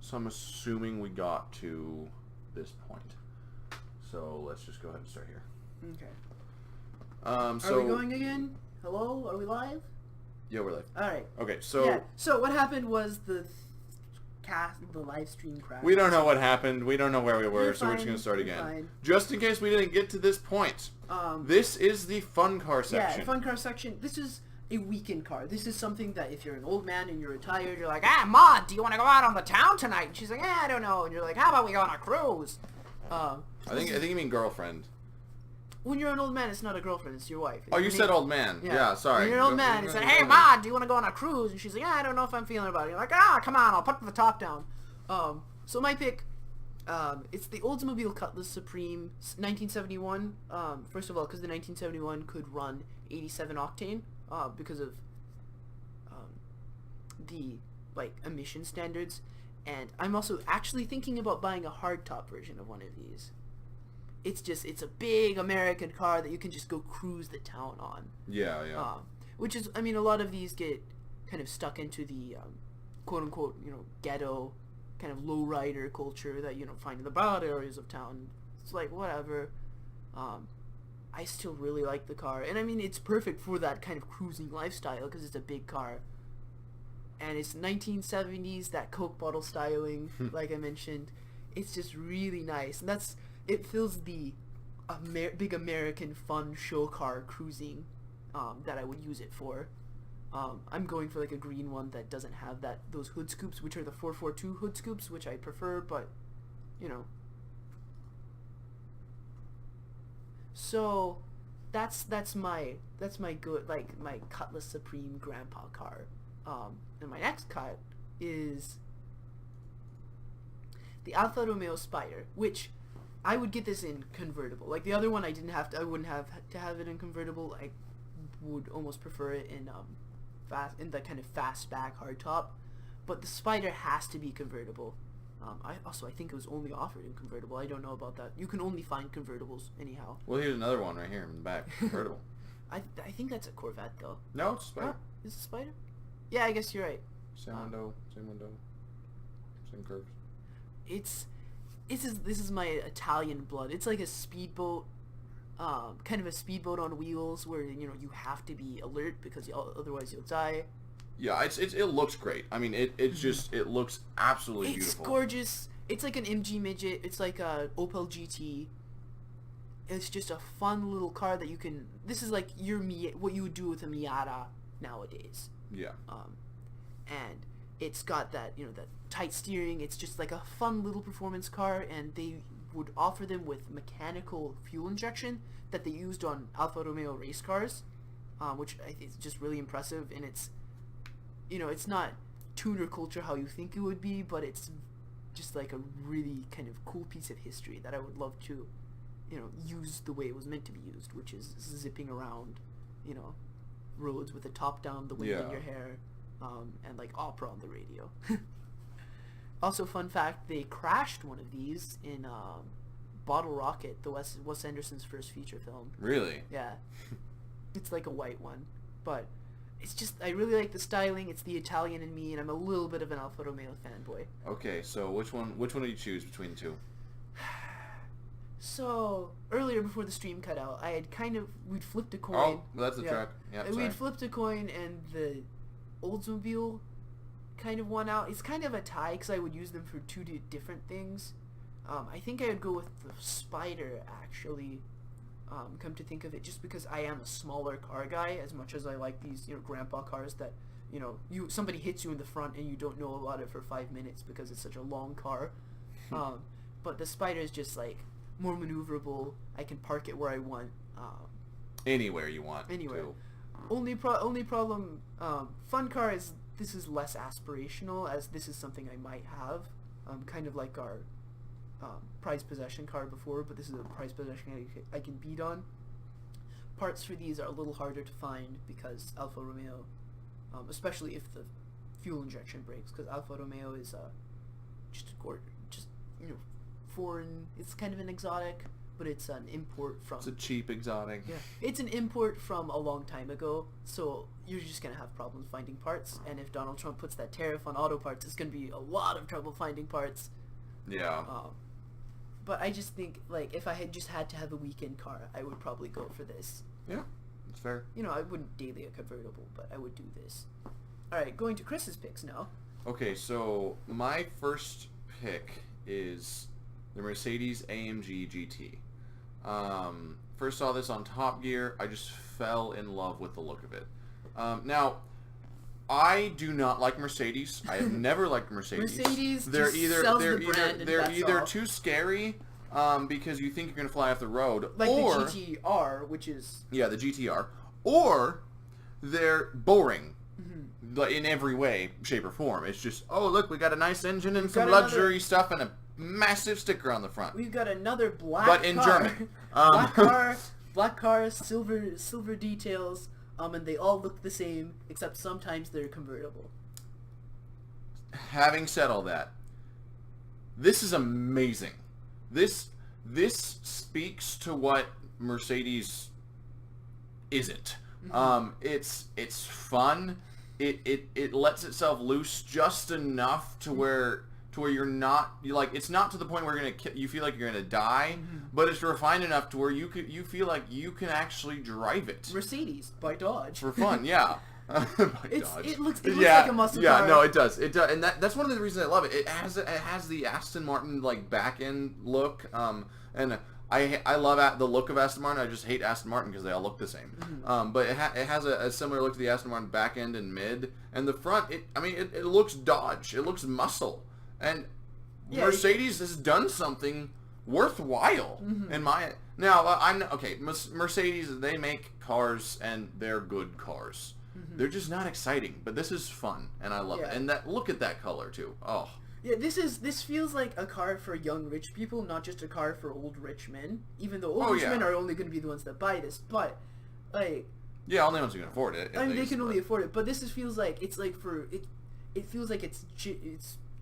So I'm assuming we got to this point. So let's just go ahead and start here. Okay. So are we going again? Hello? Are we live? Yeah, we're live. All right. Okay, so yeah. So what happened was the live stream crashed. we don't know what happened. We don't know where we were, You're so we're fine. just gonna start You're again. fine. Just in case we didn't get to this point. This is the fun car section. Yeah, fun car section. This is a weekend car. This is something that if you're an old man and you're retired, you're like, Mom, do you want to go out on the town tonight? And she's like, I don't know. And you're like, how about we go on a cruise? I think you mean girlfriend. When you're an old man, it's not a girlfriend, it's your wife. Oh, you said old man. Yeah, sorry. When you're an old man, it's like, hey, Mom, do you want to go on a cruise? And she's like, I don't know if I'm feeling about it. You're like, come on, I'll put the top down. So my pick, it's the Oldsmobile Cutlass Supreme 1971. First of all, because the 1971 could run 87 octane because of the emission standards. And I'm also actually thinking about buying a hardtop version of one of these. It's a big American car that you can just go cruise the town on. Yeah, yeah. Which is, I mean, a lot of these get kind of stuck into the quote-unquote, ghetto kind of lowrider culture that you don't find in the broad areas of town. It's like, whatever. I still really like the car. And, I mean, it's perfect for that kind of cruising lifestyle because it's a big car. And it's 1970s, that Coke bottle styling, like I mentioned. It's just really nice. And it fills the big American fun show car cruising that I would use it for. I'm going for a green one that doesn't have those hood scoops, which are the 442 hood scoops, which I prefer, but So that's my good my Cutlass Supreme grandpa car. And my next cut is the Alfa Romeo Spider, which I would get this in convertible. Like the other one, I wouldn't have to have it in convertible. I would almost prefer it in the kind of fastback hardtop. But the Spider has to be convertible. I think it was only offered in convertible. I don't know about that. You can only find convertibles anyhow. Well, here's another one right here in the back, convertible. I think that's a Corvette though. No, it's a Spider. Is it a Spider? Yeah, I guess you're right. Same window, same curves. This is my Italian blood. It's like a speedboat, kind of a speedboat on wheels where you have to be alert because otherwise you'll die. Yeah, it looks great. I mean, it looks absolutely beautiful. It's gorgeous. It's like an MG midget. It's like a Opel GT. It's just a fun little car that you can. This is like what you would do with a Miata nowadays. Yeah. And it's got that that tight steering. It's just like a fun little performance car, and they would offer them with mechanical fuel injection that they used on Alfa Romeo race cars, which I think is just really impressive. And it's it's not tuner culture how you think it would be, but it's just like a really kind of cool piece of history that I would love to use the way it was meant to be used, which is zipping around roads with the top down, the wind in your hair, and like opera on the radio. Also, fun fact, they crashed one of these in Bottle Rocket, the Wes Anderson's first feature film. Really? Yeah. It's like a white one, but it's just, I really like the styling. It's the Italian in me, and I'm a little bit of an Alfa Romeo fanboy. Okay, so which one do you choose between the two? So, earlier before the stream cut out, we'd flipped a coin. Oh, that's the track. Yeah, sorry. We'd flipped a coin, and the Oldsmobile kind of won out. It's kind of a tie, because I would use them for two different things. I think I would go with the Spider, actually, come to think of it, just because I am a smaller car guy, as much as I like these, grandpa cars that, somebody hits you in the front and you don't know about it for 5 minutes because it's such a long car. But the Spider is just, more maneuverable. I can park it where I want. Anywhere you want. Anywhere. Only problem, fun car is, this is less aspirational, as this is something I might have, kind of like our prized possession car before, but this is a prized possession I can beat on. Parts for these are a little harder to find because Alfa Romeo, especially if the fuel injection breaks, because Alfa Romeo is just foreign. It's kind of an exotic but it's an import from... It's a cheap exotic. Yeah, it's an import from a long time ago, so you're just going to have problems finding parts, and if Donald Trump puts that tariff on auto parts, it's going to be a lot of trouble finding parts. Yeah. But I just think, like, if I had just had to have a weekend car, I would probably go for this. Yeah, that's fair. You know, I wouldn't daily a convertible, but I would do this. Alright, going to Chris's picks now. Okay, so my first pick is the Mercedes AMG GT. First saw this on Top Gear. I just fell in love with the look of it. Now, I do not like Mercedes. I have never liked Mercedes. Mercedes they're just either sells they're the either brand and they're that's either all. too scary because you think you're gonna fly off the road, Like or the GTR, which is... yeah, the GTR, or they're boring. In every way, shape, or form. It's just, oh, look, we got a nice engine and some luxury stuff and a massive sticker on the front. We've got another black But in car. German. Black car, silver details, and they all look the same, except sometimes they're convertible. Having said all that, this is amazing. This speaks to what Mercedes isn't. It's fun. It lets itself loose just enough to where you're not it's not to the point where you feel like you're gonna die, but it's refined enough to where you feel like you can actually drive it. Mercedes by Dodge For fun, yeah. By Dodge. It looks like a muscle car. Yeah, no, it does. It does, and that's one of the reasons I love it. It has the Aston Martin like back end look, and I love the look of Aston Martin. I just hate Aston Martin because they all look the same. But it has a similar look to the Aston Martin back end and mid, and the front. It looks Dodge. It looks muscle, and yeah, Mercedes has done something worthwhile in my. Now I'm okay. Mercedes, they make cars and they're good cars. They're just not exciting, but this is fun, and I love it. And look at that color too. Oh. Yeah, this feels like a car for young rich people, not just a car for old rich men. Even though old rich men are only going to be the ones that buy this, but like yeah, only ones who can afford it. I mean, they can only afford it, but this feels like it's like it feels like it's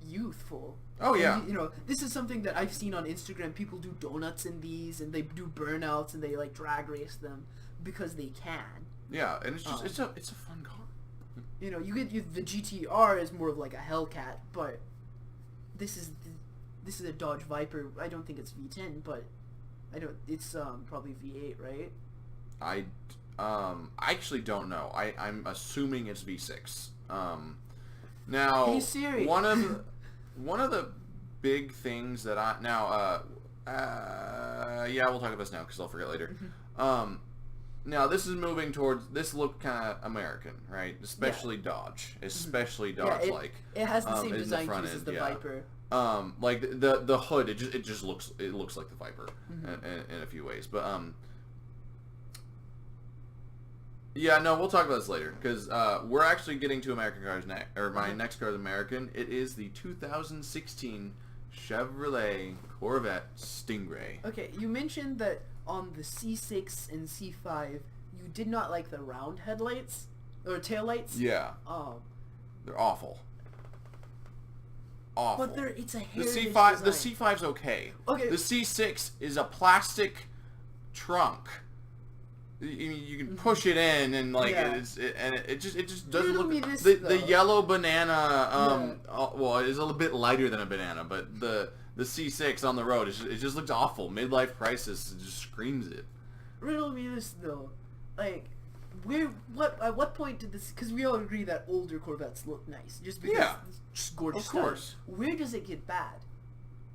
youthful. Oh yeah. And, you know, this is something that I've seen on Instagram. People do donuts in these, and they do burnouts, and they like drag race them because they can. Yeah, and it's just it's a fun car. You know, the GTR is more of like a Hellcat, but this is a Dodge Viper. I don't think it's V10, but it's probably V8, right? I actually don't know. I'm assuming it's V6. Now hey Siri. one of the big things that yeah, we'll talk about this now because I'll forget later. Now this is moving towards this look kind of American, right? Especially Dodge, especially Dodge like. It has the same design features as the Viper. Like the hood, it just looks like the Viper in a few ways, but yeah, no, we'll talk about this later because we're actually getting to American cars next. Or my next car is American. It is the 2016 Chevrolet Corvette Stingray. Okay, you mentioned that on the C6 and C5, you did not like the round headlights or taillights. Yeah. They're awful. Awful. But it's a heritage design. The design. C5's okay. Okay. The C6 is a plastic trunk. You can push it in and like it just doesn't look. The yellow banana. Well, it's a little bit lighter than a banana, but the C6 on the road it just looks awful. Midlife crisis just screams it. Riddle me this though, like at what point did this? Because we all agree that older Corvettes look nice, just because it's just gorgeous. Of course. Where does it get bad?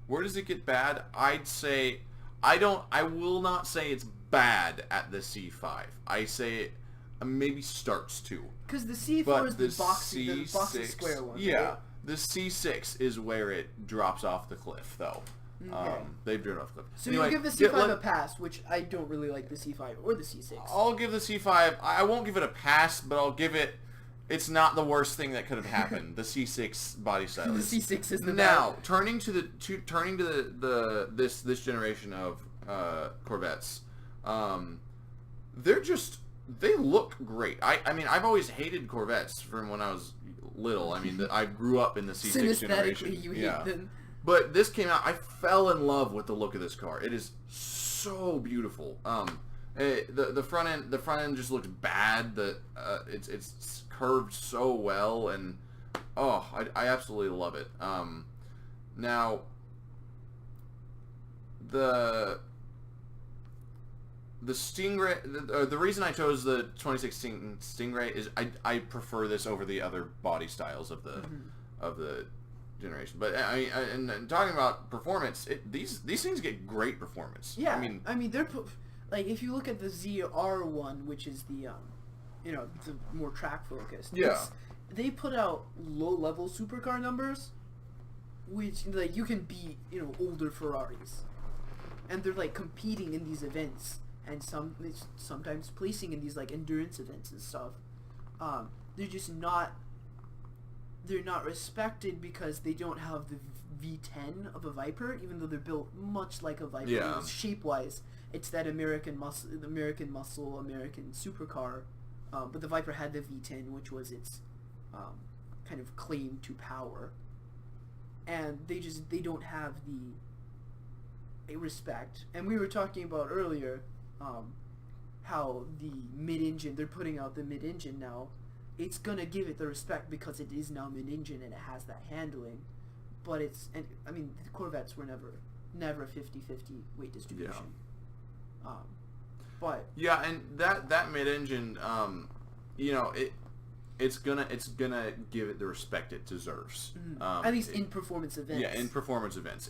Where does it get bad? I'd say I will not say it's bad at the C5. I say it maybe starts to. Because the C4 is the boxy square one. Yeah. Right? The C6 is where it drops off the cliff, though. Okay. They've driven off the cliff. So anyway, you give the C5 a pass, which I don't really like the C5 or the C6. I'll give the C5... I won't give it a pass, but I'll give it... It's not the worst thing that could have happened. The C6 body style. The C6 is the now bad. turning to this generation of Corvettes. They look great. I mean, I've always hated Corvettes from when I was little. I mean, I grew up in the C6 generation. You hate them. But this came out, I fell in love with the look of this car. It is so beautiful. The front end just looks bad. It's curved so well, and I absolutely love it. Now the Stingray, the reason I chose the 2016 Stingray is I prefer this over the other body styles of the generation. But and talking about performance, these things get great performance. Yeah, I mean they're like, if you look at the ZR1, which is the the more track focused. Yeah. They put out low level supercar numbers, which like you can beat older Ferraris, and they're like competing in these events, and sometimes placing in these like endurance events and stuff. They're just not. They're not respected because they don't have the V10 of a Viper, even though they're built much like a Viper. Yeah. Shape-wise, it's that American muscle, American supercar. But the Viper had the V10, which was its kind of claim to power. And they don't have the respect. And we were talking about earlier how the mid-engine, they're putting out the mid-engine now. It's gonna give it the respect because it is now mid-engine and it has that handling. But I mean, the Corvettes were never a 50-50 weight distribution. Yeah. But yeah, and that mid-engine, it's gonna give it the respect it deserves. At least in performance events. Yeah, in performance events.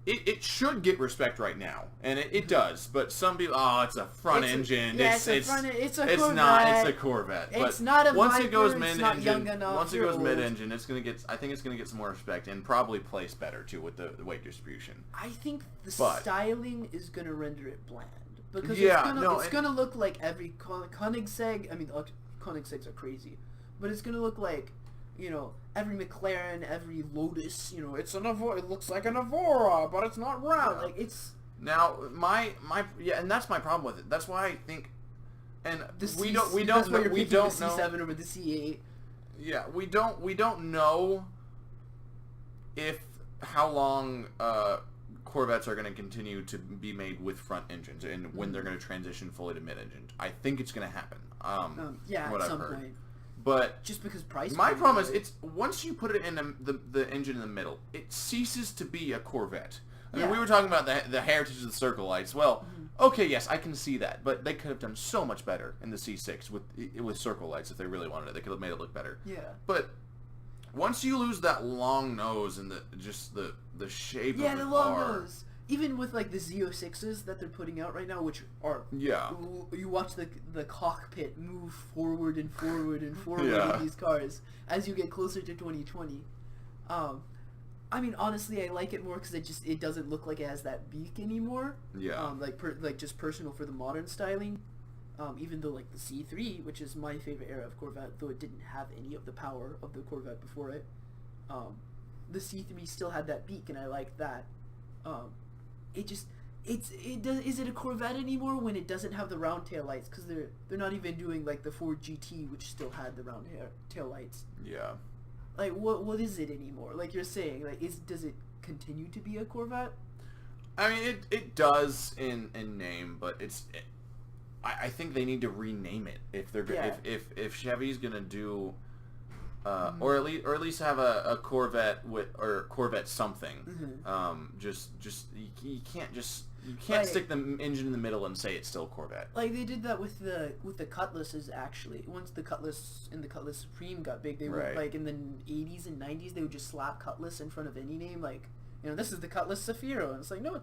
It should get respect right now, and it does. But some people, it's a front engine. It's a Corvette. It's a Corvette. It's but not a once Viper, it goes it's mid-engine, not young enough, once it you're goes old. mid-engine, I think it's gonna get some more respect and probably place better too with the weight distribution. I think the styling is gonna render it bland because it's gonna look like every Koenigsegg. I mean, Koenigsegg's are crazy, but it's gonna look like every McLaren, every Lotus. It's an Evora. It looks like an Evora, but it's not round. Yeah. Like it's now and that's my problem with it. That's why I think, and we don't the know C7 over the C8. Yeah, we don't know how long Corvettes are going to continue to be made with front engines and when they're going to transition fully to mid-engine. I think it's going to happen. At some point. But just because price. My problem is it's once you put it in the engine in the middle, it ceases to be a Corvette. I mean, we were talking about the heritage of the Circle Lights. Well, okay, yes, I can see that, but they could have done so much better in the C6 with Circle Lights if they really wanted it. They could have made it look better. Yeah. But once you lose that long nose and the shape of the car. Yeah, the long nose. Even with like the Z06s that they're putting out right now, which are you watch the cockpit move forward and forward and forward in these cars as you get closer to 2020. I mean, honestly, I like it more because it doesn't look like it has that beak anymore. Yeah. Like just personal for the modern styling. Even though like the C3, which is my favorite era of Corvette, though it didn't have any of the power of the Corvette before it, the C3 still had that beak, and I like that. Is it a Corvette anymore when it doesn't have the round tail lights? Because they're not even doing like the Ford GT, which still had the round tail lights. Yeah. Like what is it anymore? Like you're saying, like does it continue to be a Corvette? I mean, it does in name, but I think they need to rename it if they're if Chevy's gonna do. Or at least have a Corvette or Corvette something. You can't stick the engine in the middle and say it's still Corvette. Like they did that with the Cutlasses actually. Once the Cutlass and the Cutlass Supreme got big, they would like in the 80s and 90s they would just slap Cutlass in front of any name, like this is the Cutlass Zafiro, and it's like no,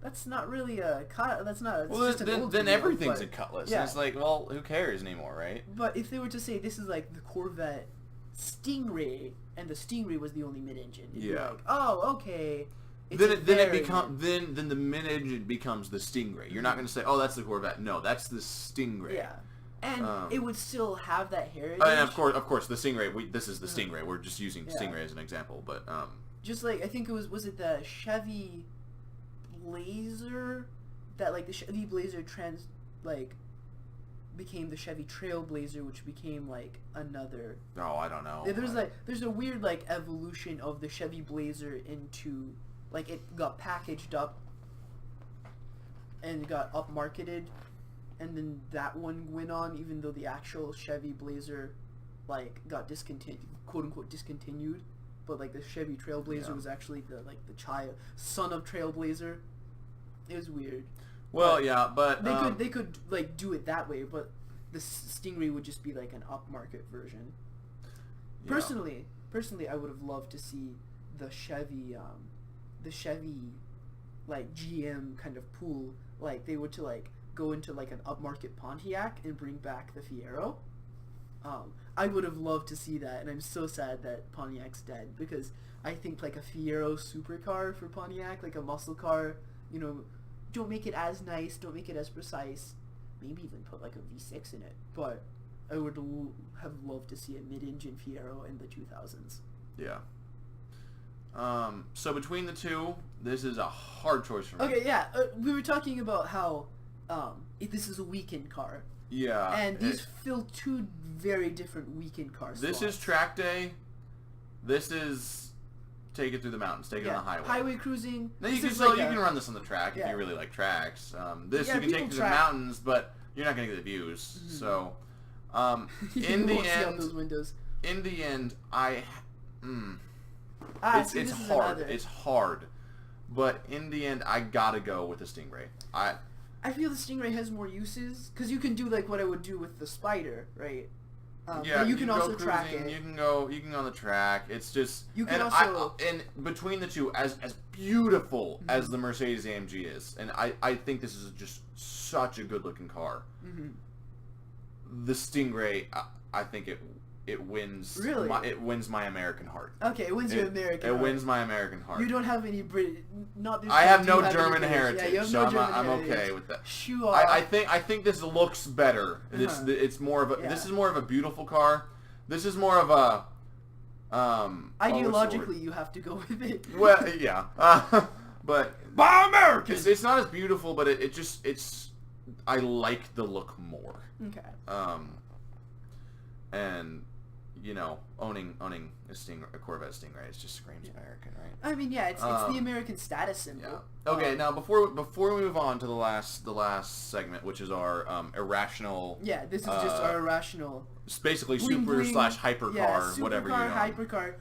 that's not really a that's not. Well, then everything's a Cutlass. Yeah. And it's like, well, who cares anymore, right? But if they were to say this is like the Corvette Stingray, and the Stingray was the only mid-engine, it'd be like, oh, okay. Then the mid-engine becomes the Stingray. You're not going to say, oh, that's the Corvette. No, that's the Stingray. Yeah. And it would still have that heritage. And of course, the Stingray. This is the Stingray. We're just using Stingray as an example, but just like I think it was it the Chevy Blazer that like the Chevy Blazer became the Chevy Trailblazer, which became like another. Oh, I don't know. There's a weird like evolution of the Chevy Blazer into like it got packaged up and got upmarketed, and then that one went on, even though the actual Chevy Blazer, like, got discontinued, quote unquote discontinued, but like the Chevy Trailblazer was actually the child son of Trailblazer. It was weird. Well, but yeah, but they could like do it that way, but the Stingray would just be like an upmarket version. Yeah. Personally, I would have loved to see the Chevy, like GM kind of pool, like they were to like go into like an upmarket Pontiac and bring back the Fiero. I would have loved to see that, and I'm so sad that Pontiac's dead, because I think like a Fiero supercar for Pontiac, like a muscle car, you know, don't make it as nice, don't make it as precise, maybe even put like a V6 in it, but I would have loved to see a mid-engine Fiero in the 2000s. Yeah. So between the two, this is a hard choice for me. Okay, yeah, we were talking about how this is a weekend car. Yeah. And these fill two very different weekend car slots. This is track day. This is take it through the mountains, take it on the highway. Highway cruising. Now you can run this on the track if you really like tracks. This you can take it to the mountains, but you're not going to get the views. Mm-hmm. So, in the end, those windows. In the end, it's hard. It's hard, but in the end, I gotta go with the Stingray. I feel the Stingray has more uses, because you can do like what I would do with the Spider, right? Yeah, you can also go track cruising, it. You can go on the track. It's just you can also and between the two, as beautiful as the Mercedes AMG is, and I think this is just such a good looking car. Mm-hmm. The Stingray, I think it wins. Really? It wins my American heart. Okay, it wins your American heart. It wins my American heart. You don't have any I have no German heritage, yeah, so no I'm okay with that. Sure. I think this looks better. It's more of a. Yeah. This is more of a beautiful car. This is more of a. Ideologically, you have to go with it. Well, yeah, but Buy American. It's not as beautiful, but it's. I like the look more. Okay. And. You know, owning a Corvette Stingray, it just screams American, right? I mean, yeah, it's the American status symbol. Yeah. Okay, now before we move on to the last segment, which is our irrational. Yeah, this is just our irrational. It's basically bling, super bling, hypercar, whatever you know. Hypercar.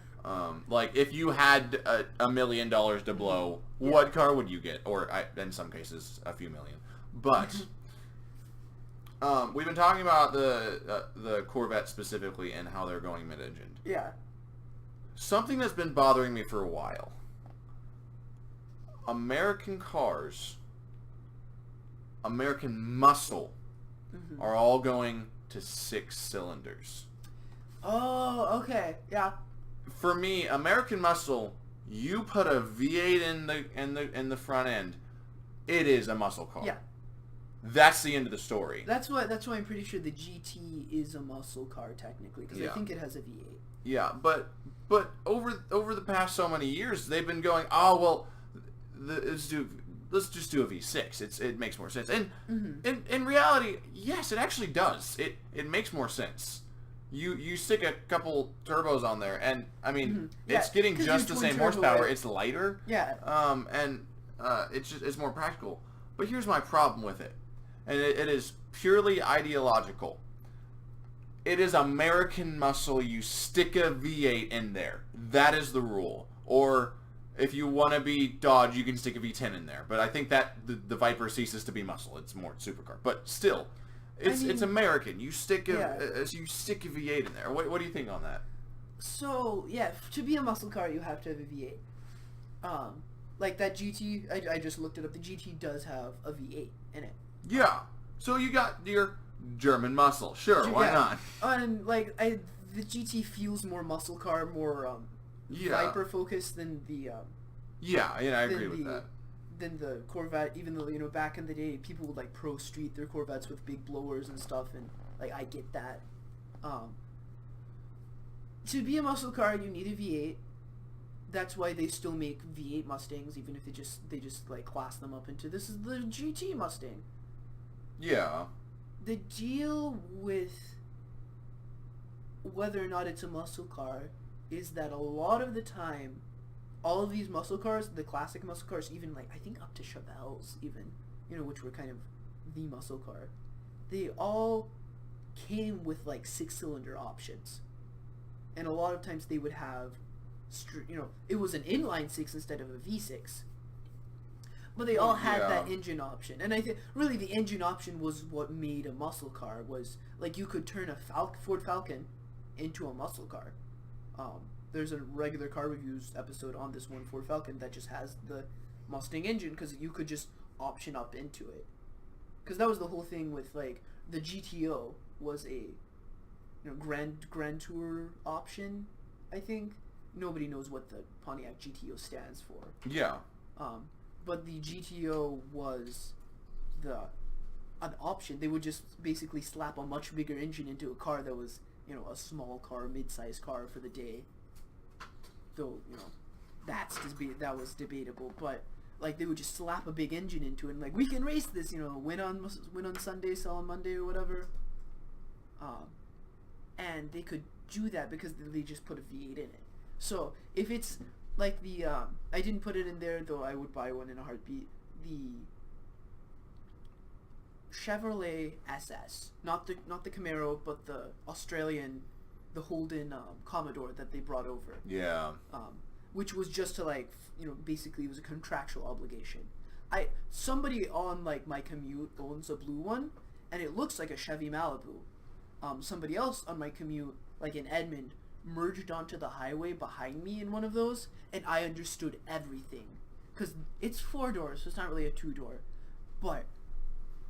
Like if you had $1 million to blow, what car would you get? Or in some cases, a few million. But. We've been talking about the Corvette specifically and how they're going mid-engined. Yeah. Something that's been bothering me for a while. American cars, American muscle, are all going to 6 cylinders. Oh, okay, yeah. For me, American muscle, you put a V8 in the front end, it is a muscle car. Yeah. That's the end of the story. That's why I'm pretty sure the GT is a muscle car technically, because I think it has a V8. Yeah, but over the past so many years, they've been going, oh well, let's just do a V6. It makes more sense. And in reality, yes, it actually does. It makes more sense. You stick a couple turbos on there, and I mean it's getting just the same horsepower. It's lighter. Yeah. And it's more practical. But here's my problem with it. And it is purely ideological. It is American muscle. You stick a V8 in there. That is the rule. Or if you want to be Dodge, you can stick a V10 in there. But I think that the Viper ceases to be muscle. It's more supercar. But still, it's American. You stick a V8 in there. What do you think on that? So yeah, to be a muscle car, you have to have a V8. Like that GT, I just looked it up. The GT does have a V8 in it. Yeah. So you got your German muscle. Sure, why not? And like the GT feels more muscle car, more Viper focused than the I agree with that. Than the Corvette, even though back in the day people would like pro street their Corvettes with big blowers and stuff, and like I get that. To be a muscle car, you need a V8. That's why they still make V8 Mustangs, even if they just like class them up into this is the GT Mustang. Yeah. The deal with whether or not it's a muscle car is that a lot of the time, all of these muscle cars, the classic muscle cars, even like I think up to Chevelles even, which were kind of the muscle car, they all came with like 6-cylinder options, and a lot of times they would have, it was an inline six instead of a V6. But they all had that engine option, and I think really the engine option was what made a muscle car. Was like you could turn a Ford Falcon into a muscle car. There's a regular car reviews episode on this one Ford Falcon that just has the Mustang engine because you could just option up into it. Because that was the whole thing with like the GTO was a Grand Tour option. I think nobody knows what the Pontiac GTO stands for. Yeah. But the GTO was an option. They would just basically slap a much bigger engine into a car that was, a small car, mid-sized car for the day. Though, that was debatable. But like they would just slap a big engine into it and like we can race this, win on Sunday, sell on Monday or whatever. And they could do that because they just put a V8 in it. So if it's like the I didn't put it in there, though I would buy one in a heartbeat. The Chevrolet SS, not the Camaro, but the Australian, the Holden Commodore that they brought over. Yeah. Which was just to like basically it was a contractual obligation. Somebody on like my commute owns a blue one, and it looks like a Chevy Malibu. Somebody else on my commute, like in Edmond, merged onto the highway behind me in one of those, and I understood everything. Because it's 4 doors, so it's not really a 2-door. But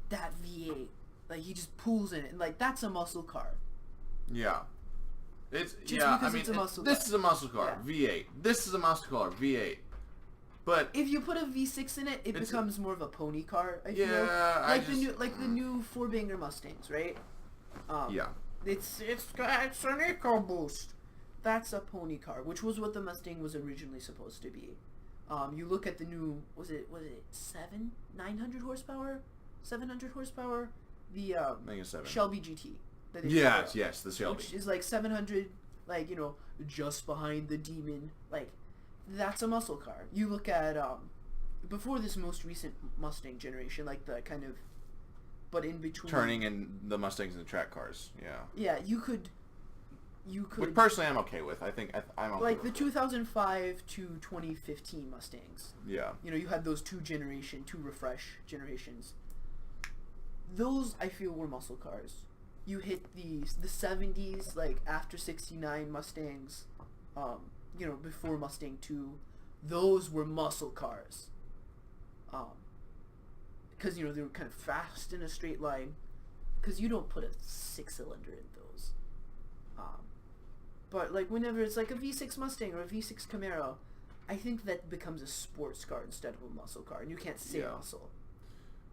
that V8, like, he just pulls in it, and, like, that's a muscle car. Yeah. It's, just because it's a muscle car. This is a muscle car, yeah. V8. This is a muscle car, V8. But if you put a V6 in it, it becomes more of a pony car, I feel. Yeah, like the new 4-banger Mustangs, right? Yeah. It's an EcoBoost. That's a pony car, which was what the Mustang was originally supposed to be. You look at the new, was it 900 horsepower? 700 horsepower? The Shelby GT. Yes, the Shelby. Which is like 700, like, just behind the Demon. Like, that's a muscle car. You look at, before this most recent Mustang generation, like the kind of, but in between. Turning in the Mustangs into track cars, yeah. Yeah, you could. Which personally I'm okay with. I think I'm okay like with the 2005 to 2015 Mustangs. Yeah. You had those two refresh generations. Those I feel were muscle cars. You hit the 70s, like after 69 Mustangs, before Mustang 2, those were muscle cars. Because they were kind of fast in a straight line. Because you don't put a 6-cylinder in those. But like whenever it's like a V6 Mustang or a V6 Camaro, I think that becomes a sports car instead of a muscle car, and you can't say muscle.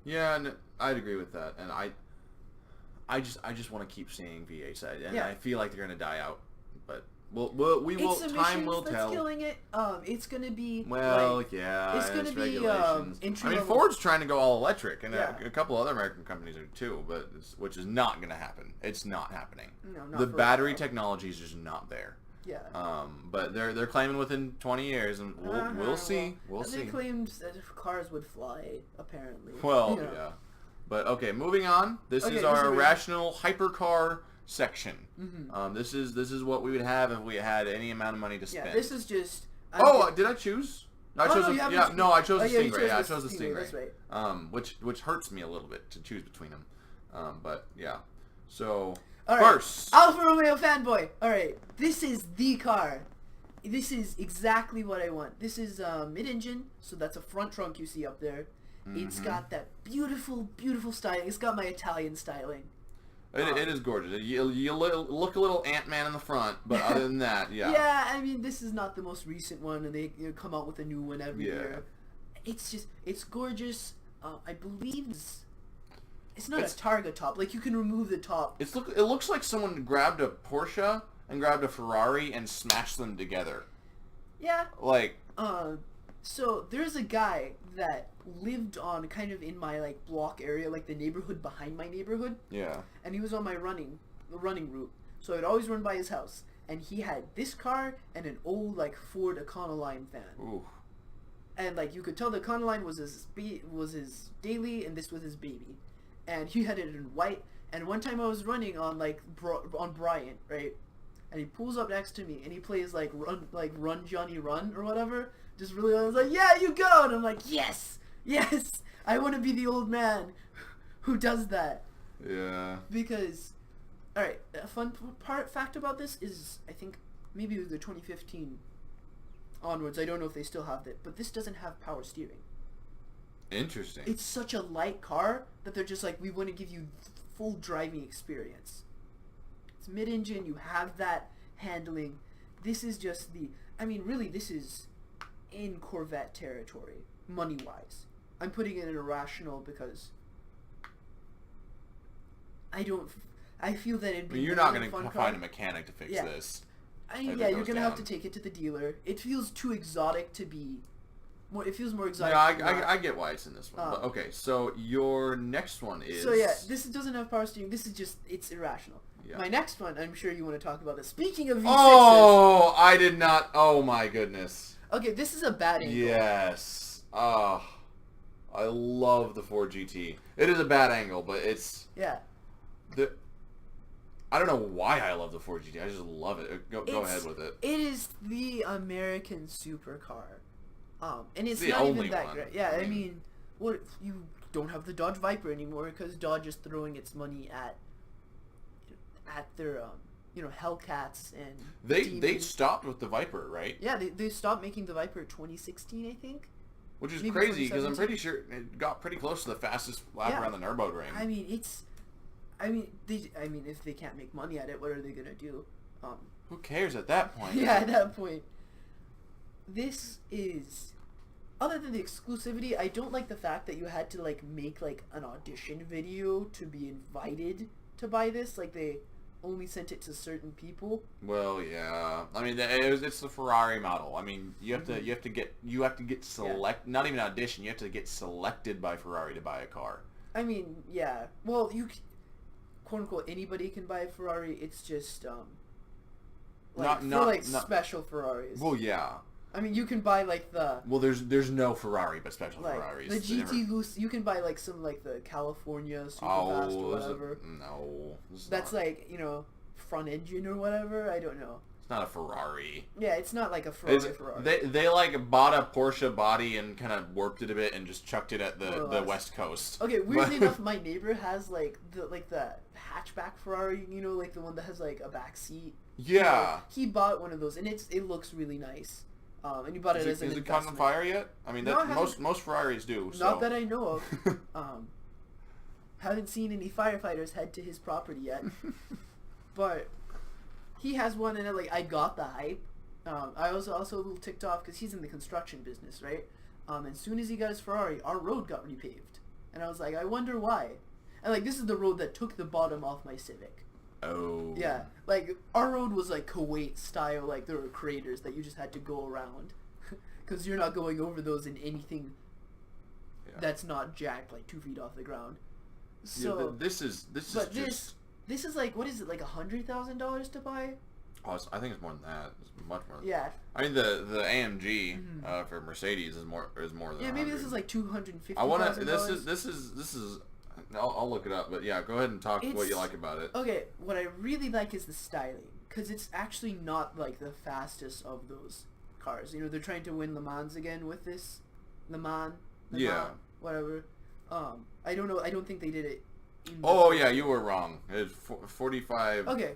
Yeah, and I'd agree with that, and I just want to keep seeing V8s, and I feel like they're gonna die out, but we will. Time will tell. That's killing it. It's gonna be. Well, it's gonna be regulations. Ford's trying to go all electric, and a couple other American companies are too, but which is not gonna happen. It's not happening. No, not the battery technology is just not there. Yeah. But they're claiming within 20 years, and we'll see. We'll see. They claimed that cars would fly, apparently. Well, yeah. But okay, moving on. This is our rational hypercar section. Mm-hmm. This is what we would have if we had any amount of money to spend. Yeah, this is just. Did I choose? I chose the Stingray. I chose the Stingray. That's right. Which hurts me a little bit to choose between them. But yeah. So first, Alfa Romeo fanboy. All right, this is the car. This is exactly what I want. This is mid-engine, so that's a front trunk you see up there. Mm-hmm. It's got that beautiful, beautiful styling. It's got my Italian styling. It is gorgeous. You look a little Ant-Man in the front, but other than that, yeah. Yeah, I mean, this is not the most recent one, and they come out with a new one every year. It's gorgeous. I believe it's not a Targa top. Like, you can remove the top. It looks like someone grabbed a Porsche and grabbed a Ferrari and smashed them together. Yeah. Like. So there's a guy that lived on kind of in my like block area, like the neighborhood behind my neighborhood. Yeah. And he was on my running route, so I'd always run by his house. And he had this car and an old like Ford Econoline van. Ooh. and like you could tell the Econoline was his daily, and this was his baby, and he had it in white. And one time I was running on like on Bryant, right, and he pulls up next to me and he plays like Run Johnny Run or whatever. Just really, I was like, yeah, you go, and I'm like, yes, I want to be the old man who does that. Yeah. Because, all right, a fun fact about this is I think maybe it was the 2015 onwards. I don't know if they still have it, but this doesn't have power steering. Interesting. It's such a light car that they're just like, we want to give you full driving experience. It's mid-engine, you have that handling. This is just really this is in Corvette territory, money-wise. I'm putting it in irrational because I feel that it'd be you're not going to find a mechanic to fix this. You're going to have to take it to the dealer. It feels too exotic to be... it feels more exotic. Yeah, I get why it's in this one. But okay, so your next one is... So yeah, this doesn't have power steering. This is just, it's irrational. Yeah. My next one, I'm sure you want to talk about this. Speaking of V6s... Oh, I did not... Oh my goodness. Okay, this is a bad angle. Yes. Oh, I love the Ford GT. It is a bad angle, but it's... Yeah. I don't know why I love the Ford GT. I just love it. Go ahead with it. It is the American supercar. And it's the not only even that one. great. Yeah, I mean, what you don't have the Dodge Viper anymore because Dodge is throwing its money at their Hellcats and they stopped with the Viper, right? Yeah, they stopped making the Viper 2016, I think. Which is crazy because I'm pretty sure it got pretty close to the fastest lap around the Nürburgring. I mean, if they can't make money at it, what are they gonna do? Who cares at that point? Yeah, at that point. This is, other than the exclusivity, I don't like the fact that you had to like make like an audition video to be invited to buy this. Like they only sent it to certain people. Well, yeah. I mean, it's the Ferrari model. I mean, you have to get select. Not even audition. You have to get selected by Ferrari to buy a car. I mean, yeah. Well, quote unquote anybody can buy a Ferrari. It's just special Ferraris. Well, yeah. I mean, you can buy like the... Well, there's no Ferrari but special like, Ferraris. The GT Goose, you can buy like some like the California Superfast or whatever. No. That's like, front engine or whatever. I don't know. It's not a Ferrari. Yeah, it's not like a Ferrari. They like bought a Porsche body and kind of warped it a bit and just chucked it at the West Coast. Okay, weirdly enough, my neighbor has like the hatchback Ferrari, like the one that has like a back seat. Yeah. He bought one of those and it looks really nice. And you bought it as an investment. Is it caught on fire yet? I mean, most Ferraris do. So. Not that I know of. Haven't seen any firefighters head to his property yet. But he has one, and I got the hype. I was also a little ticked off because he's in the construction business, right? And as soon as he got his Ferrari, our road got repaved, and I was like, I wonder why. And this is the road that took the bottom off my Civic. Oh. Yeah, our road was Kuwait style, there were craters that you just had to go around, because you're not going over those in anything that's not jacked 2 feet off the ground. So yeah, this is what is it, $100,000 to buy? Oh, I think it's more than that. It's much more. Yeah. I mean, the AMG for Mercedes is more than. Yeah, maybe 100. This is $250,000. I want to. This is. I'll look it up, but yeah, go ahead and talk what you like about it. Okay, what I really like is the styling, because it's actually not the fastest of those cars. They're trying to win Le Mans again with this. Le Mans, whatever. I don't know. I don't think they did it. Yeah, you were wrong. It's 45. Okay.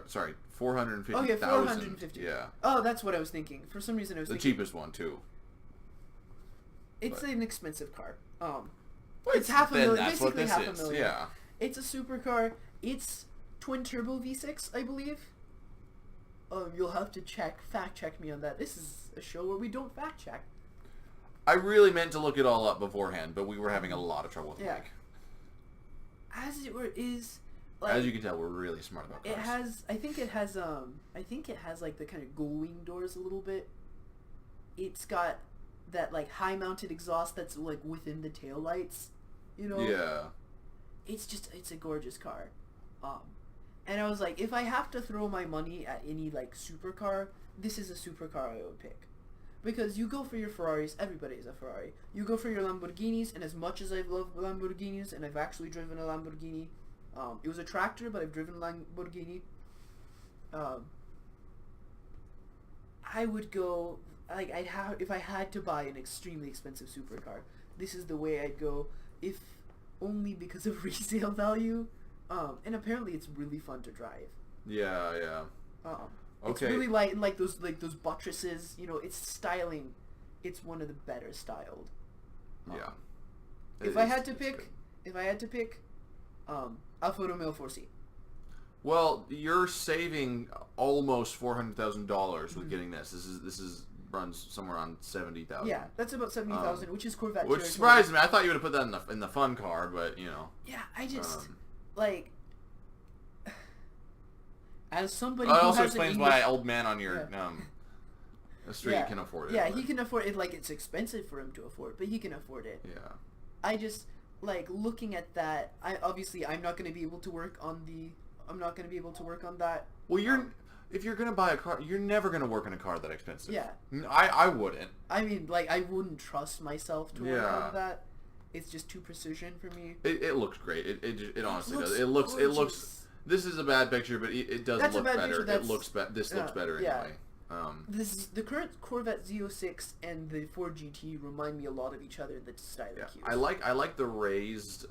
Sorry, 450,000. Okay, 450. Yeah. Oh, that's what I was thinking. For some reason, I was the thinking... cheapest one too. It's an expensive car. It's $500,000. Basically $500,000. Yeah. It's a supercar. It's twin turbo V6, I believe. You'll have to fact check me on that. This is a show where we don't fact check. I really meant to look it all up beforehand, but we were having a lot of trouble with Mike. As it were, is as you can tell, we're really smart about cars. I think it has the kind of gull-wing doors a little bit. It's got that high mounted exhaust that's within the taillights, Yeah. It's a gorgeous car. And I was if I have to throw my money at any supercar, this is a supercar I would pick. Because you go for your Ferraris, everybody's a Ferrari. You go for your Lamborghinis, and as much as I've loved Lamborghinis, and I've actually driven a Lamborghini, it was a tractor, but I've driven a Lamborghini. I would go, like, if I had to buy an extremely expensive supercar, this is the way I'd go, if only because of resale value, and apparently it's really fun to drive. Yeah. It's Okay. really light, and like those buttresses, you know, it's styling. It's one of the better styled. Yeah. If I had to pick, Alfa Romeo 4C. Well, you're saving almost $400,000 with getting this. This is runs somewhere around 70,000. Yeah, that's about 70,000, which is Corvette. Which surprised me. I thought you would have put that in the fun car, but you know. Yeah, I just like. As somebody It who also has an explains English, why old man on your street can afford it. Yeah, but, he can afford it. Like, it's expensive for him to afford, but he can afford it. Yeah. I just like looking at that. I'm not going to be able to work on that. Well, if you're gonna buy a car, you're never gonna work on a car that expensive. Yeah. I wouldn't. I mean, like, I wouldn't trust myself to work on that. It's just too precision for me. It looks great. It honestly looks does. It looks. gorgeous. This is a bad picture, but it does That's a look bad better. picture, It looks better. This looks better yeah. anyway. The current Corvette Z06 and the Ford GT remind me a lot of each other in the styling cues. I like the raised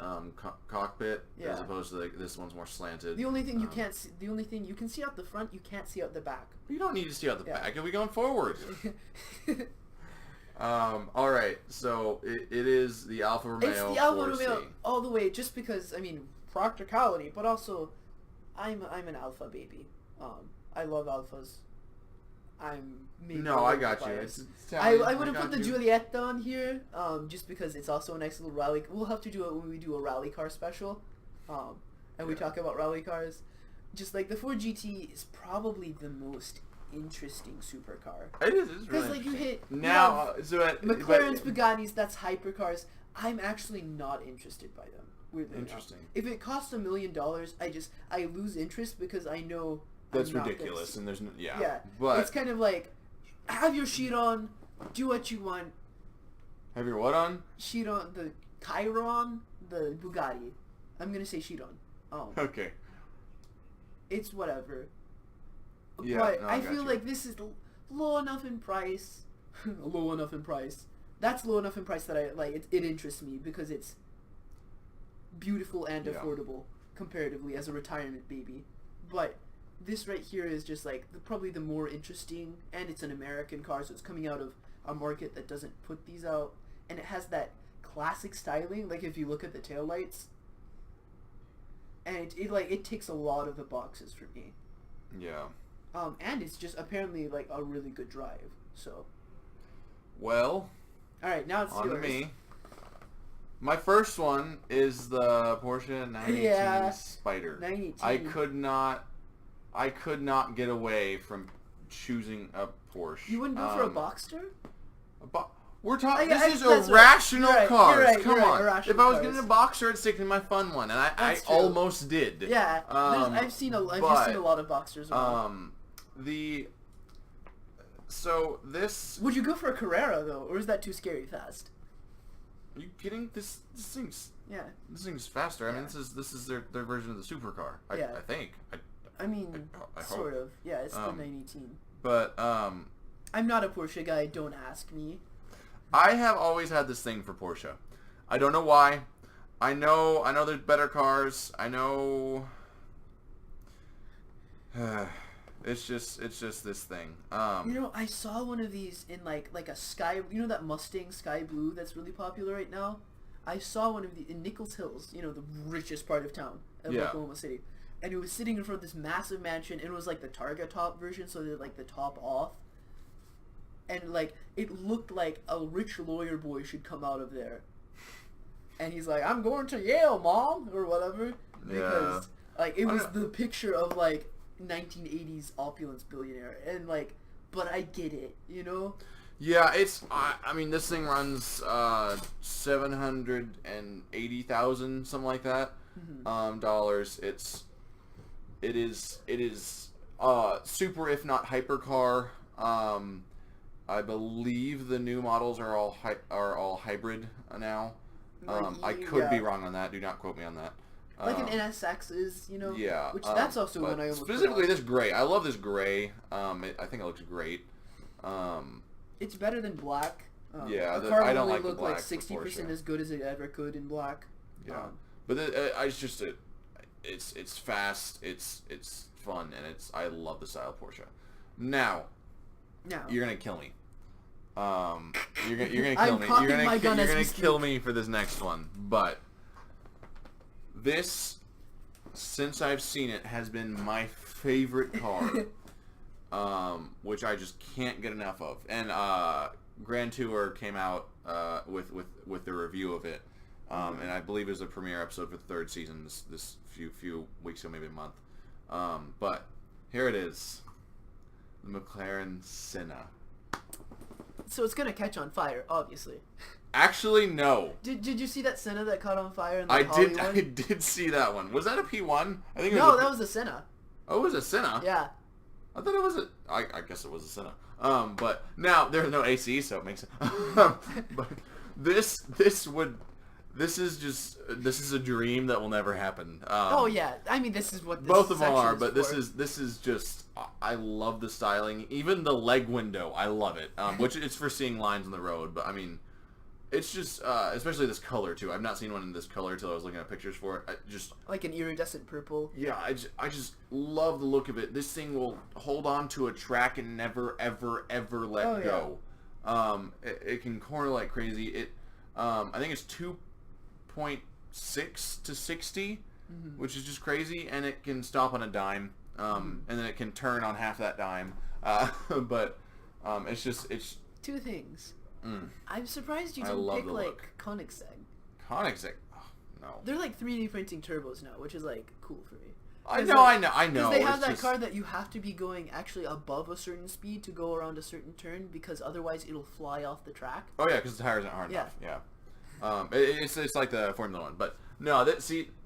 cockpit as Yeah. opposed to this one's more slanted. The only thing you can't see, the only thing you can see out the front, you can't see out the back. You don't need to see out the back. You'll be going forward. All right, so it is the Alfa Romeo. It's the Alfa 4C. Romeo all the way, just because, I mean, practicality, but also, I'm an Alfa baby. I love Alfas. I'm maybe No, I got you. biased. It's I Italian. would have put the you. Giulietta on here, just because it's also a nice little rally. We'll have to do it when we do a rally car special, and we talk about rally cars. Just like the Ford GT is probably the most interesting supercar. It is. It's Because really like you hit now. McLaren's, Bugattis, that's hypercars. I'm actually not interested by them. Weirdly Interesting. enough. If it costs $1 million, I lose interest because I know That's I'm not ridiculous, gonna and there's no, yeah. But It's kind of like, have your sheet on, do what you want. have your what on? Sheet on the Chiron, the Bugatti. I'm gonna say sheet on. Okay. It's whatever. Yeah, But no, I got feel you. like this is low enough in price. Low enough in price. That's low enough in price that I like. It interests me because it's beautiful and affordable comparatively as a retirement baby. But this right here is just like probably the more interesting, and it's an American car, so it's coming out of a market that doesn't put these out, and it has that classic styling. Like if you look at the taillights, and it ticks a lot of the boxes for me. Yeah. And it's just apparently like a really good drive. So, Well, all right, now it's on to yours. me. My first one is the Porsche 918 Yeah, Spider. 918. I could not get away from choosing a Porsche. You wouldn't go for a Boxster? We're talking. I- This is that's right. irrational You're right, cars. you're right, Come you're right, on. irrational If I was cars. getting a Boxster, I'd stick to my fun one, and I That's true. almost did. Yeah, I've just seen a lot of Boxsters around. So this. Would you go for a Carrera though, or is that too scary fast? Are you kidding? This thing's Yeah. This thing's faster. I mean, Yeah. this is their version of the supercar. I think. I mean, I sort hope. of. Yeah, it's the 918. But I'm not a Porsche guy. Don't ask me. I have always had this thing for Porsche. I don't know why. I know there's better cars. I know. It's just this thing. You know, I saw one of these in like a sky. You know that Mustang Sky Blue that's really popular right now. I saw one of the in Nichols Hills. You know, the richest part of town of Oklahoma City, and it was sitting in front of this massive mansion. And it was like the Targa top version, so they're like the top off. And like it looked like a rich lawyer boy should come out of there. And he's like, "I'm going to Yale, Mom," or whatever, because like it was the picture of like 1980s opulence billionaire, and like, but I get it, you know. Yeah, it's. I mean, this thing runs 780,000, something like that. Dollars. It is super, if not hypercar. I believe the new models are all hybrid now. I could be wrong on that. Do not quote me on that. Like an NSX is, Yeah. Which that's also one I almost specifically this gray. I love this gray. I think it looks great. It's better than black. Yeah, the car I don't only like the look black like 60% Porsche. as good as it ever could in black. Yeah, but it's just it's fast, it's fun, and I love the style of Porsche. Now you're gonna kill me. You're gonna kill me. You're gonna kill me for this next one. But this, since I've seen it, has been my favorite car, which I just can't get enough of. And Grand Tour came out with the review of it, and I believe it was a premiere episode for the 3rd season this few weeks ago, maybe a month. But here it is, the McLaren Senna. So it's gonna catch on fire, obviously. Actually, no. Did you see that Senna that caught on fire in Hollywood? I did see that one. Was that a P1? I think it was that was a Senna. Oh, it was a Senna? Yeah. I thought it was I guess it was a Senna. But now there's no AC, so it makes it. But this is a dream that will never happen. Oh yeah, I mean this is what this both of them are, but for. this is just I love the styling. Even the leg window, I love it. Which it's for seeing lines on the road, but I mean, it's just especially this color too. I've not seen one in this color till I was looking at pictures for it. Just like an iridescent purple. Yeah, I just love the look of it. This thing will hold on to a track and never ever ever let go. Yeah. It can corner like crazy. I think it's 2.6 to 60, which is just crazy, and it can stop on a dime, and then it can turn on half that dime. But it's two things. I'm surprised you didn't pick like Koenigsegg. Koenigsegg, oh, no. They're like 3D printing turbos now, which is like cool for me. I know. Because they have that car that you have to be going actually above a certain speed to go around a certain turn, because otherwise it'll fly off the track. Oh yeah, because the tires aren't hard enough. Yeah. It's like the Formula One, but no. The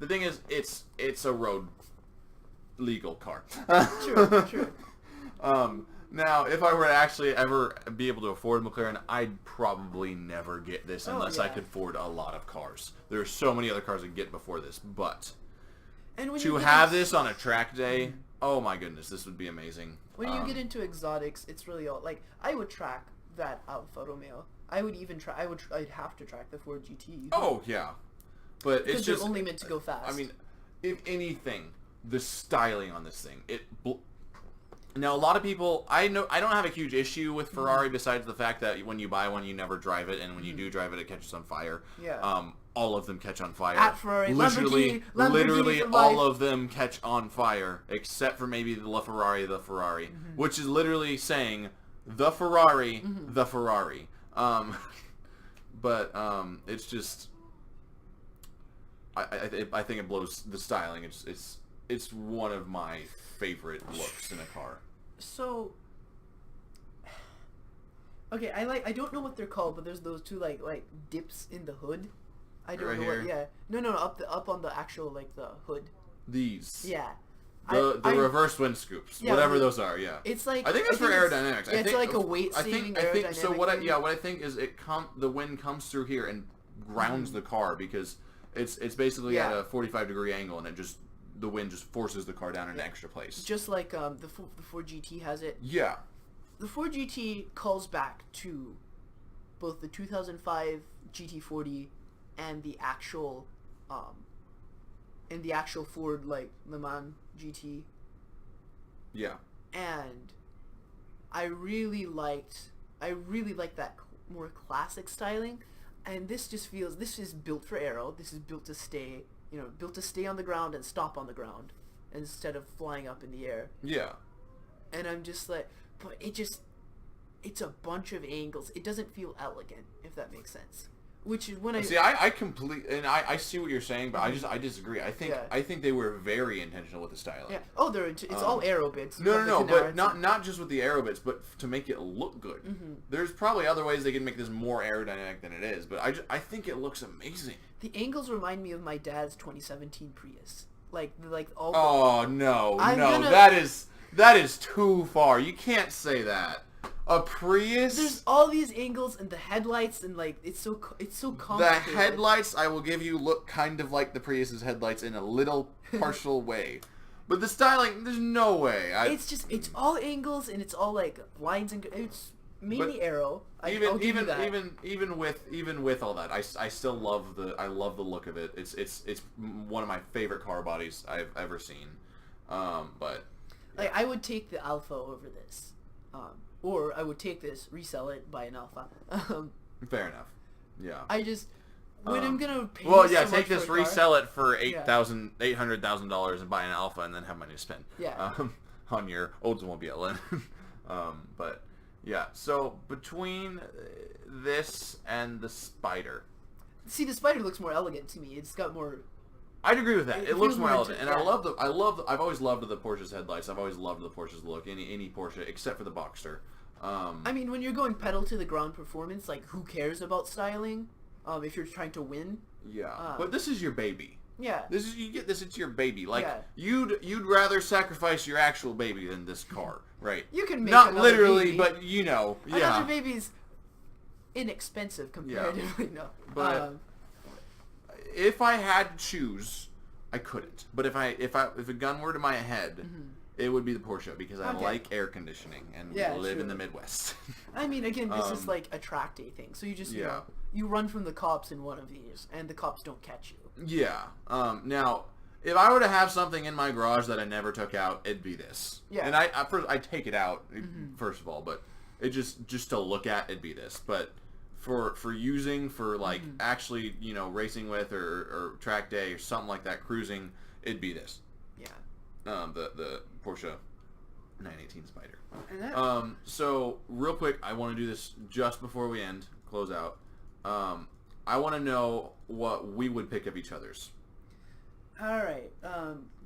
thing is, it's a road legal car. True. Now, if I were to actually ever be able to afford McLaren, I'd probably never get this unless I could afford a lot of cars. There are so many other cars I could get before this, but to have this on a track day, oh my goodness, this would be amazing. When you get into exotics, it's really all like I would track that Alfa Romeo. I would even try. I'd have to track the Ford GT. Oh yeah, but it's just they're only meant to go fast. I mean, if anything, the styling on this thing, now a lot of people, I don't have a huge issue with Ferrari besides the fact that when you buy one, you never drive it, and when you do drive it, it catches on fire. Yeah. All of them catch on fire. At Ferrari, literally Lamborghini all of them catch on fire, except for maybe the Ferrari, which is literally saying the Ferrari, the Ferrari. But it's just, I think it blows the styling. It's one of my favorite looks in a car. So, okay, I don't know what they're called, but there's those two like dips in the hood. I don't know what. Yeah, no, up on the actual like the hood. These. Yeah. The reverse wind scoops, whatever those are. Yeah. It's like I think it's for aerodynamics. Yeah, it's like a weight saving aerodynamic. I think so. What I think is the wind comes through here and grounds the car because it's basically at a 45-degree angle, and the wind just forces the car down in an extra place. Just like the Ford GT has it. Yeah. The Ford GT calls back to both the 2005 GT40 and the actual Ford like Le Mans GT. Yeah. And I really liked that more classic styling, and this is built for aero. This is built to stay, built to stay on the ground and stop on the ground instead of flying up in the air. Yeah. And I'm just like, but it's a bunch of angles. It doesn't feel elegant, if that makes sense. Which is when I I see what you're saying, but I disagree. I think they were very intentional with the styling. Yeah. Oh, it's all aero bits. No, but not just with the aero bits, but to make it look good. There's probably other ways they can make this more aerodynamic than it is, but I think it looks amazing. The angles remind me of my dad's 2017 Prius. Like all. Oh no, that is too far. You can't say that. A Prius? There's all these angles and the headlights and like it's so The complicated. headlights, I will give you, look kind of like the Prius's headlights in a little partial way. But the styling, there's no way. It's all angles and it's all like lines and it's mainly arrow. Even with all that, I still love the look of it. It's one of my favorite car bodies I've ever seen. But like I would take the Alpha over this. Or I would take this, resell it, buy an Alpha. Fair enough. Yeah. I just when I'm gonna pay take this, for a resell it for $800,000 and buy an Alpha, and then have money to spend. Yeah. On your Oldsmobile. But yeah. So between this and the Spider, see, the Spider looks more elegant to me. It's got more. I'd agree with that. It looks more elegant, and yeah. I've always loved the Porsche's headlights. I've always loved the Porsche's look. Any Porsche except for the Boxster. I mean, when you're going pedal to the ground performance, like who cares about styling? If you're trying to win. Yeah, but this is your baby. Yeah. You get this. It's your baby. Like yeah. you'd rather sacrifice your actual baby than this car, right? You can make not another literally, baby. but you know, yeah. Another baby's inexpensive comparatively. Yeah. No, but if I had to choose, I couldn't. But if a gun were to my head, it would be the Porsche because I like air conditioning and live in the Midwest. I mean, again, this is like a track day thing. So you just you know, you run from the cops in one of these, and the cops don't catch you. Yeah. Now, if I were to have something in my garage that I never took out, it'd be this. Yeah. And I'd take it out first of all, but it just to look at, it'd be this. But for using for like actually racing with or track day or something like that, cruising, it'd be this. Yeah. The Porsche 918 Spider. And that, so real quick, I want to do this just before we close out. I want to know what we would pick of each other's. All right.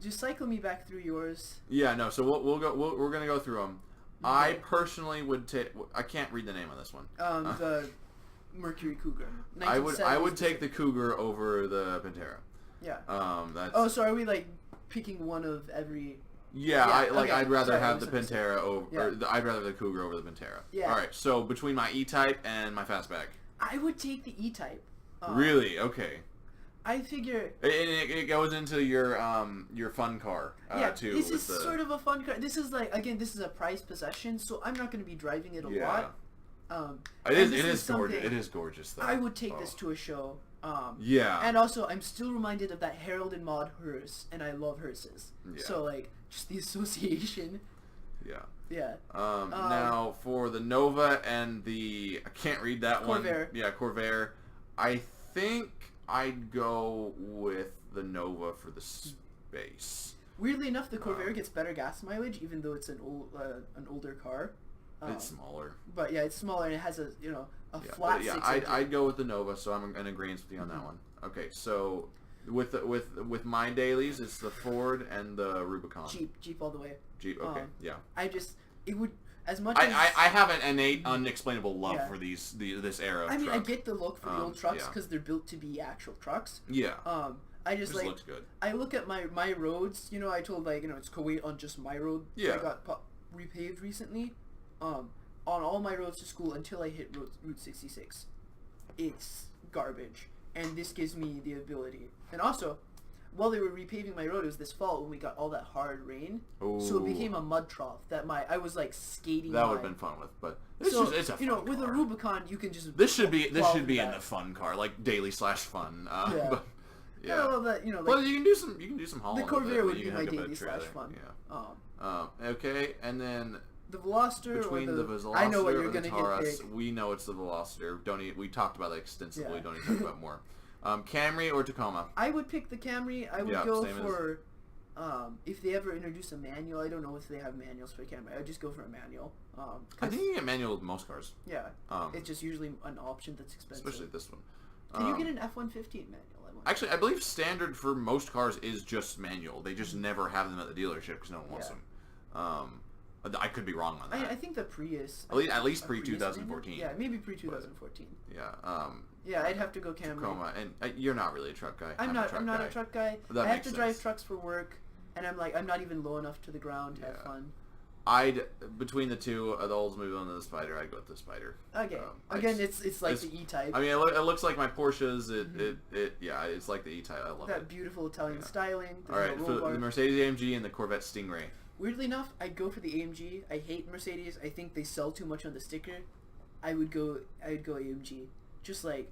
Just cycle me back through yours. Yeah, no. So we're gonna go through them. Okay. I personally would take. I can't read the name on this one. The Mercury Cougar. I would take the Cougar over the Pantera. Yeah. That's. Oh, so are we like picking one of every? Yeah, okay. I'd rather have the Pantera over. Yeah. Or I'd rather the Cougar over the Pantera. Yeah. All right. So between my E-Type and my Fastback. I would take the E-Type. Really? Okay. I figure it goes into your fun car too. This is sort of a fun car. This is like, again, this is a prized possession, so I'm not going to be driving it a lot. It is gorgeous. It is gorgeous though. I would take this to a show. Yeah. And also, I'm still reminded of that Harold and Maude hearse, and I love hearses. Yeah. So like, just the association. Yeah. Yeah. Now for the Nova and the I can't read that Corvair. one. Yeah, Corvair. I think I'd go with the Nova for the space. Weirdly enough, the Corvair gets better gas mileage, even though it's an older car. It's smaller. But yeah, it's smaller and it has a flat. Yeah, I'd go with the Nova. So I'm in agreement with you on that one. Okay, so with my dailies, it's the Ford and the Rubicon. Jeep all the way. Jeep. Okay. Yeah. It would as much I as I have an innate, unexplainable love for this era. I mean, truck. I get the look for the old trucks because they're built to be actual trucks. Yeah. I just like looks good. I look at my roads. I told it's Kuwait on just my road. Yeah. I got repaved recently. On all my roads to school until I hit Route 66, it's garbage, and this gives me the ability. And also, while they were repaving my road, it was this fall when we got all that hard rain, so it became a mud trough that I was like skating. That would have been fun with, it's a fun with car. a Rubicon, you can just this should be in the fun car, like daily/fun. Yeah. But, yeah. I love that. Well, you can do some hauling. The Corvair would be my daily daily/fun. Yeah. Okay, and then. The Veloster Between the Veloster I know what you're and the gonna Taurus, pick. we know it's the Veloster. We talked about that extensively. Yeah. Don't need to talk about more. Camry or Tacoma? I would pick the Camry. I would go for if they ever introduce a manual. I don't know if they have manuals for Camry. I would just go for a manual. I think you can get manual with most cars. Yeah. It's just usually an option that's expensive. Especially this one. Can you get an F-150 manual? Actually, I believe standard for most cars is just manual. They just never have them at the dealership because no one wants them. I could be wrong on that. I think the Prius. At least pre-2014. Yeah, maybe pre-2014. Yeah. Yeah, I'd have to go Camry. Tacoma, and you're not really a truck guy. I'm not a truck guy. That I have to makes drive sense. trucks for work, and I'm not even low enough to the ground to have fun. between the two, the Oldsmobile and the Spider, I'd go with the Spider. Okay. Again, it's like the E-Type. I mean, it looks like my Porsches. Yeah, it's like the E-Type. I love that it. beautiful Italian styling. All right, for the Mercedes AMG and the Corvette Stingray. Weirdly enough, I'd go for the AMG. I hate Mercedes. I think they sell too much on the sticker. I would go AMG. Just like,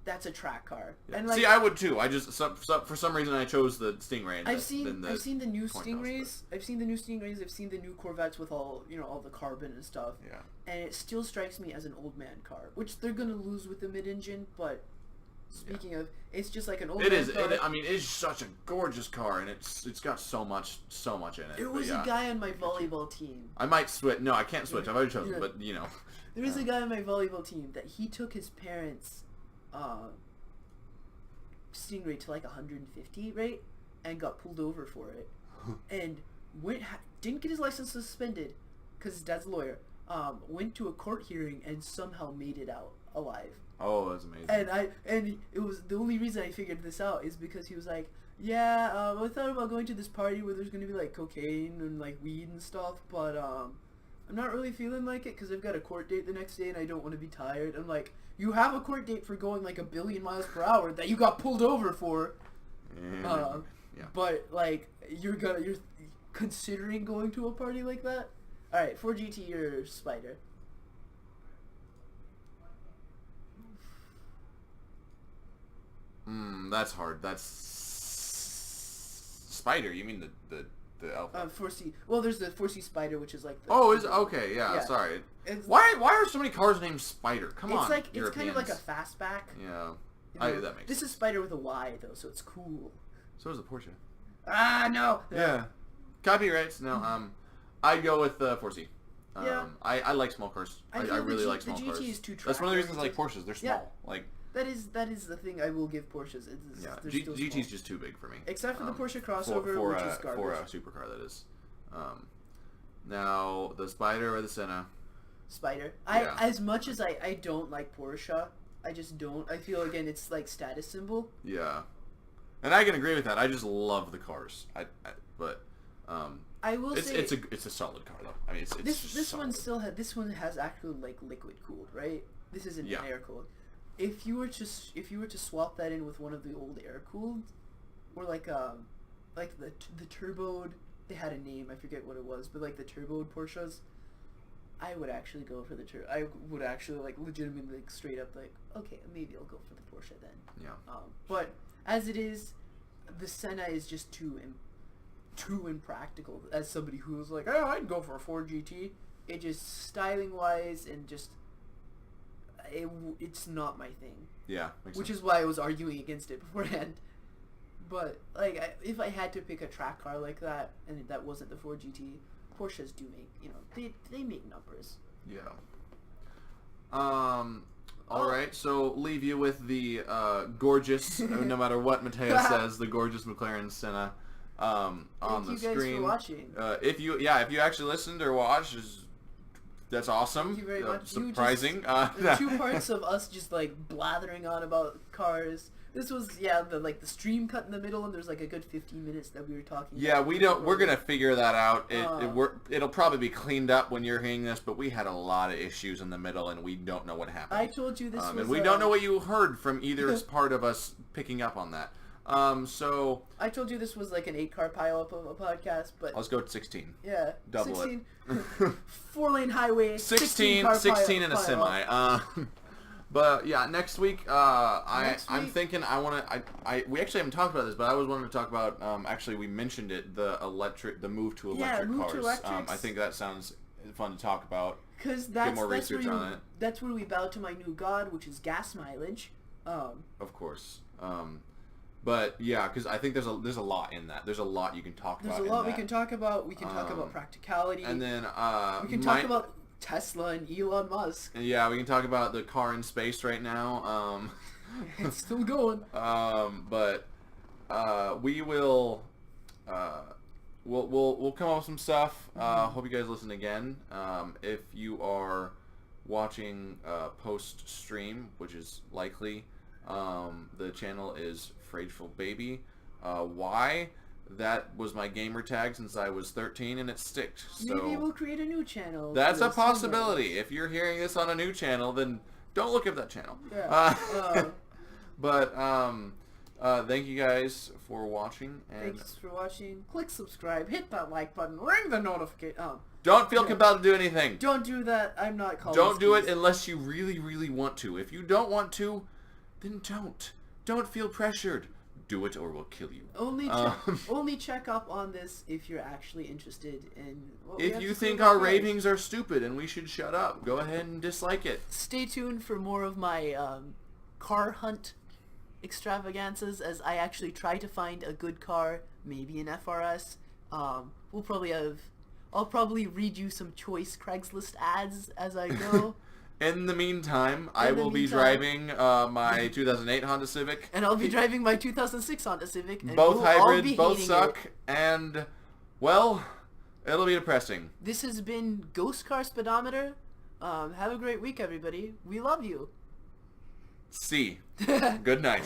that's a track car. Yeah. And like, see, I would too. I just for some reason I chose the Stingray. I've seen the new Stingrays. I've seen the new Stingrays. I've seen the new Corvettes with all all the carbon and stuff. Yeah. And it still strikes me as an old man car, which they're gonna lose with the mid-engine. But speaking of, it's just like an old. It man is. car. I mean, it's such a gorgeous car, and it's got so much in it. There was a guy on my volleyball team. I might switch. No, I can't switch. I've already chosen, but There was a guy on my volleyball team that he took his parents' Stingray to like 150 rate and got pulled over for it, and didn't get his license suspended because his dad's a lawyer. Went to a court hearing and somehow made it out alive. Oh, that's amazing. And it was the only reason I figured this out is because he was like, yeah, I thought about going to this party where there's gonna be like cocaine and like weed and stuff, but I'm not really feeling like it because I've got a court date the next day and I don't want to be tired. I'm like, you have a court date for going like 1 billion miles per hour that you got pulled over for. Yeah. But like you're considering going to a party like that. All right, Ford GT or Spider? That's hard. That's Spider. You mean the Alpha? 4C. Well, there's the 4C Spider, which is like the... Oh, is okay. Yeah. Sorry. Why are so many cars named Spider? Come on. It's kind of like a fastback. Yeah. That makes sense. This is Spider with a Y though, so it's cool. So is the Porsche. No. Yeah. Copyrights. No. I'd go with 4C. Yeah. I like small cars. I really like small cars. The GT is too track. That's one of the reasons I like Porsches. They're small. Like. That is the thing I will give Porsches. GT's just too big for me. Except for the Porsche crossover, which is garbage. For a supercar, that is. Now, the Spider or the Senna? Spider. As much as I don't like Porsche, I just don't. I feel, again, it's like status symbol. Yeah. And I can agree with that. I just love the cars. I will say it's a solid car though. I mean, this one has actually like liquid cooled, right? This isn't air cooled. If you were to swap that in with one of the old air cooled, or like the turboed, they had a name, I forget what it was, but like the turboed Porsches, I would actually go for the I would actually like legitimately like straight up like, okay, maybe I'll go for the Porsche then. Yeah. But as it is, the Senna is just too impractical. As somebody who was like, oh, I'd go for a Ford GT. It just styling wise and just. It's not my thing. Yeah. Which is why I was arguing against it beforehand. But like, if I had to pick a track car like that, and that wasn't the Ford GT, Porsches do make they make numbers. Yeah. All right. So leave you with the gorgeous, no matter what Mateo says, the gorgeous McLaren Senna on the screen. Thank you guys for watching. If you actually listened or watched, that's awesome. Thank you very much. Surprising. The 2 parts of us just like blathering on about cars. This was the stream cut in the middle, and there's like a good 15 minutes that we were talking. Yeah, we're gonna figure that out. It'll probably be cleaned up when you're hearing this, but we had a lot of issues in the middle, and we don't know what happened. I told you this was. And we don't know what you heard from either part of us picking up on that. So I told you this was like an 8-car pile-up of a podcast, but let's go with 16. Yeah, double 16. 4-lane highway. 16 in a semi. But yeah, next week, I'm thinking we actually haven't talked about this, but I was wanting to talk about actually we mentioned it, the move to electric cars. I think that sounds fun to talk about. Because get more research on it. That's where we bow to my new god, which is gas mileage. Of course. But yeah, because I think there's a lot in that. There's a lot you can talk about. There's a lot we can talk about. We can talk about practicality. And then we can talk about Tesla and Elon Musk. Yeah, we can talk about the car in space right now. It's still going. But we will. We'll come up with some stuff. Hope you guys listen again. If you are watching post stream, which is likely, the channel is Frageful Baby. Why? that was my gamer tag since I was 13, and it sticks. So Maybe we'll create a new channel. that's a Yes, possibility. If you're hearing this on a new channel, then don't look at that channel. Yeah. But thank you guys for watching. And Thanks for watching. Click subscribe. Hit that like button. Ring the notification. don't feel compelled to do anything. Don't do that. I'm not calling. Don't do it skis. unless you really, really want to. If you don't want to, then don't. Don't feel pressured. Do it or we'll kill you. Only check up on this if you're actually interested in. If you think our ravings are stupid and we should shut up, go ahead and dislike it. Stay tuned for more of my car hunt extravaganzas as I actually try to find a good car, maybe an FRS. I'll probably read you some choice Craigslist ads as I go. In the meantime, I will be driving my 2008 Honda Civic. And I'll be driving my 2006 Honda Civic. And Both we'll hybrid, all be both hating suck, it. and, well, it'll be depressing. This has been Ghost Car Speedometer. Have a great week, everybody. We love you. See. Good night.